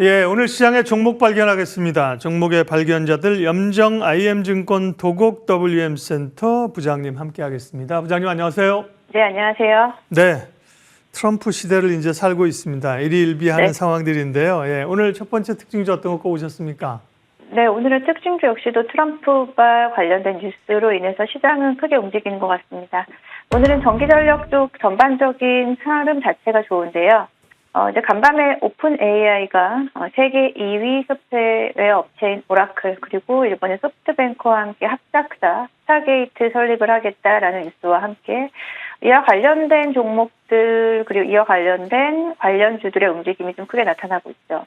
예, 오늘 시장에 종목 발견하겠습니다. 종목의 발견자들 염정 IM증권 도곡 WM센터 부장님 함께하겠습니다. 부장님 안녕하세요. 네, 안녕하세요. 네, 트럼프 시대를 이제 살고 있습니다. 일희일비하는 네. 상황들인데요. 예, 오늘 첫 번째 특징주 어떤 거 꼽으셨습니까? 네, 오늘은 특징주 역시도 트럼프와 관련된 뉴스로 인해서 시장은 크게 움직이는 것 같습니다. 오늘은 전기전력 쪽 전반적인 흐름 자체가 좋은데요. 이제 간밤에 오픈 AI가 세계 2위 소프트웨어 업체인 오라클 그리고 일본의 소프트뱅크와 함께 합작사 스타게이트 설립을 하겠다라는 뉴스와 함께 이와 관련된 종목들 그리고 이와 관련된 관련주들의 움직임이 좀 크게 나타나고 있죠.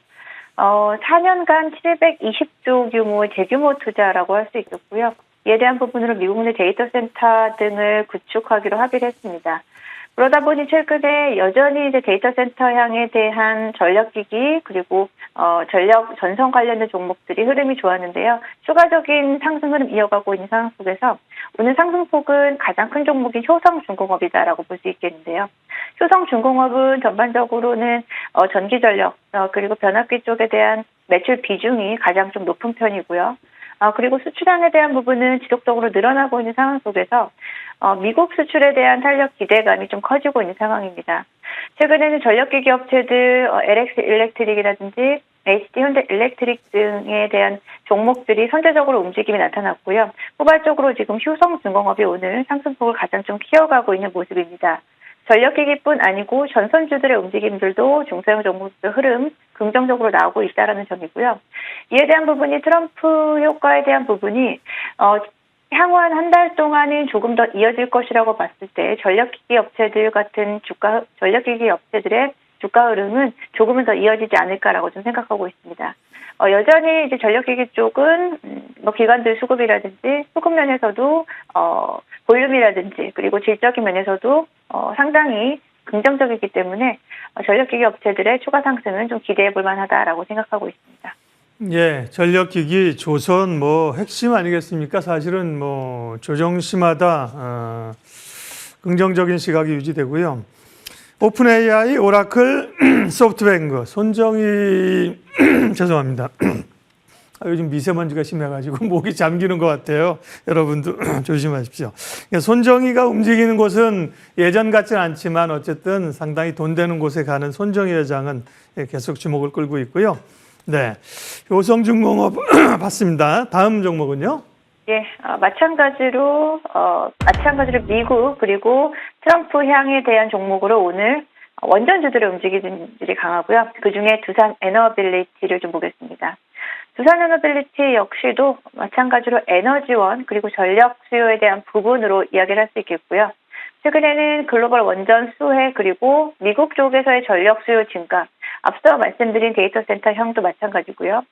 4년간 720조 규모의 대규모 투자라고 할 수 있겠고요. 이에 대한 부분으로 미국 내 데이터 센터 등을 구축하기로 합의를 했습니다. 그러다 보니 최근에 여전히 이제 데이터 센터 향에 대한 전력기기 그리고 전력 전선 관련된 종목들이 흐름이 좋았는데요. 추가적인 상승 흐름 이어가고 있는 상황 속에서 오늘 상승폭은 가장 큰 종목인 효성중공업이다라고 볼 수 있겠는데요. 효성중공업은 전반적으로는 전기전력 그리고 변압기 쪽에 대한 매출 비중이 가장 좀 높은 편이고요. 그리고 수출량에 대한 부분은 지속적으로 늘어나고 있는 상황 속에서 미국 수출에 대한 탄력 기대감이 좀 커지고 있는 상황입니다. 최근에는 전력기기 업체들 LX 일렉트릭이라든지 HD 현대 일렉트릭 등에 대한 종목들이 선제적으로 움직임이 나타났고요. 후발적으로 지금 효성중공업이 오늘 상승폭을 가장 좀 키워가고 있는 모습입니다. 전력기기뿐 아니고 전선주들의 움직임들도 중소형 종목들 흐름 긍정적으로 나오고 있다는 점이고요. 이에 대한 부분이 트럼프 효과에 대한 부분이 향후 한 달 동안은 조금 더 이어질 것이라고 봤을 때 전력기기 업체들 같은 전력기기 업체들의 주가 흐름은 조금은 더 이어지지 않을까라고 좀 생각하고 있습니다. 여전히 이제 전력기기 쪽은 기관들 수급이라든지 수급 면에서도 볼륨이라든지 그리고 질적인 면에서도 상당히 긍정적이기 때문에 전력기기 업체들의 추가 상승은 좀 기대해 볼 만하다라고 생각하고 있습니다. 예, 전력기기 조선 핵심 아니겠습니까? 사실은 조정심마다 긍정적인 시각이 유지되고요. 오픈 AI, 오라클, 소프트뱅크, 손정희 죄송합니다. 요즘 미세먼지가 심해가지고 목이 잠기는 것 같아요. 여러분도 조심하십시오. 손정희가 움직이는 곳은 예전 같지는 않지만 어쨌든 상당히 돈 되는 곳에 가는 손정희 회장은 계속 주목을 끌고 있고요. 네, 효성중공업 봤습니다. 다음 종목은요? 예, 마찬가지로 미국 그리고 트럼프 향에 대한 종목으로 오늘 원전주들의 움직임들이 강하고요. 그중에 두산 에너빌리티를 좀 보겠습니다. 두산 에너빌리티 역시도 마찬가지로 에너지원 그리고 전력 수요에 대한 부분으로 이야기를 할 수 있겠고요. 최근에는 글로벌 원전 수혜 그리고 미국 쪽에서의 전력 수요 증가, 앞서 말씀드린 데이터 센터 향도 마찬가지고요.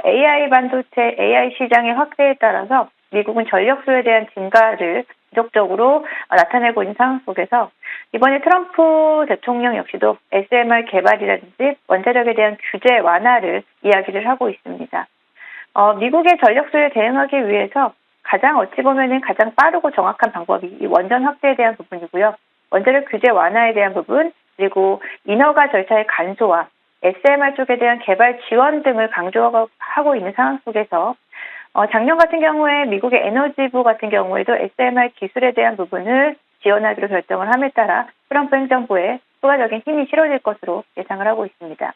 AI 반도체, AI 시장의 확대에 따라서 미국은 전력 수요에 대한 증가를 지속적으로 나타내고 있는 상황 속에서 이번에 트럼프 대통령 역시도 SMR 개발이라든지 원자력에 대한 규제 완화를 이야기를 하고 있습니다. 미국의 전력 수요에 대응하기 위해서 어찌 보면은 가장 빠르고 정확한 방법이 이 원전 확대에 대한 부분이고요. 원자력 규제 완화에 대한 부분, 그리고 인허가 절차의 간소화, SMR 쪽에 대한 개발 지원 등을 강조하고 있는 상황 속에서 작년 같은 경우에 미국의 에너지부 같은 경우에도 SMR 기술에 대한 부분을 지원하기로 결정을 함에 따라 트럼프 행정부에 추가적인 힘이 실어질 것으로 예상을 하고 있습니다.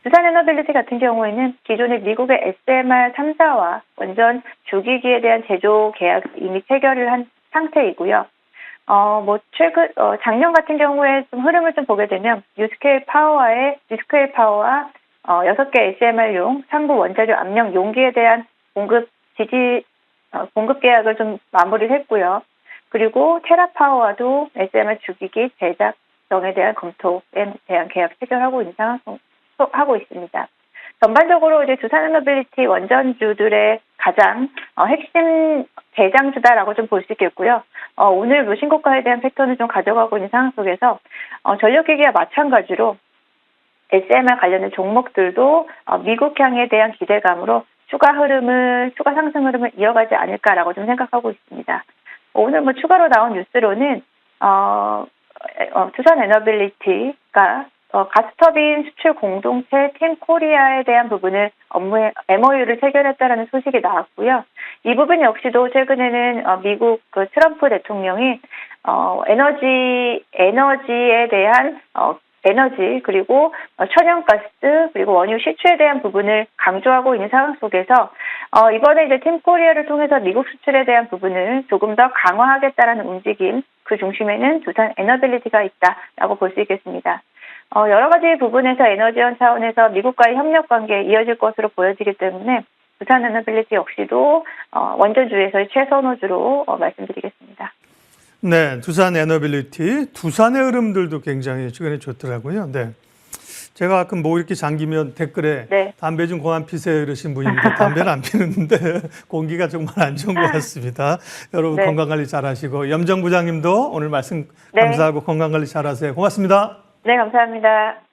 두산 에너빌리티 같은 경우에는 기존의 미국의 SMR 3사와 원전 주기기에 대한 제조 계약을 이미 체결을 한 상태이고요. 작년 같은 경우에 좀 흐름을 좀 보게 되면 뉴스케일 파워와 6개 SMR용 상부 원자력 압력 용기에 대한 공급 계약을 좀 마무리를 했고요. 그리고 테라파워와도 SMR 주기기 제작 정에 대한 검토에 대한 계약 체결하고 있는 하고 있습니다. 전반적으로 이제 두산 에너빌리티 원전주들의 가장 핵심 대장주다라고 좀 볼 수 있겠고요. 오늘 신고가에 대한 패턴을 좀 가져가고 있는 상황 속에서 전력기기와 마찬가지로 SMR 관련된 종목들도 미국향에 대한 기대감으로 추가 상승 흐름을 이어가지 않을까라고 좀 생각하고 있습니다. 오늘 추가로 나온 뉴스로는 두산 에너빌리티가 가스터빈 수출 공동체 팀 코리아에 대한 부분을 업무에 MOU를 체결했다라는 소식이 나왔고요. 이 부분 역시도 최근에는 미국 트럼프 대통령이 에너지에 대한 에너지 그리고 천연가스 그리고 원유 시추에 대한 부분을 강조하고 있는 상황 속에서 이번에 이제 팀 코리아를 통해서 미국 수출에 대한 부분을 조금 더 강화하겠다라는 움직임, 그 중심에는 두산 에너빌리티가 있다라고 볼 수 있겠습니다. 여러 가지 부분에서 에너지원 차원에서 미국과의 협력 관계 이어질 것으로 보여지기 때문에 두산 에너빌리티 역시도 원전주에서의 최선호주로 말씀드리겠습니다. 네, 두산 에너빌리티, 두산의 흐름들도 굉장히 최근에 좋더라고요. 네. 제가 가끔 뭐 이렇게 잠기면 댓글에 네. 담배 좀 그만 피세요 이러신 분인데 담배는 안 피는데 공기가 정말 안 좋은 것 같습니다. 여러분 네. 건강관리 잘하시고 염정 부장님도 오늘 말씀 네. 감사하고 건강관리 잘하세요. 고맙습니다. 네, 감사합니다.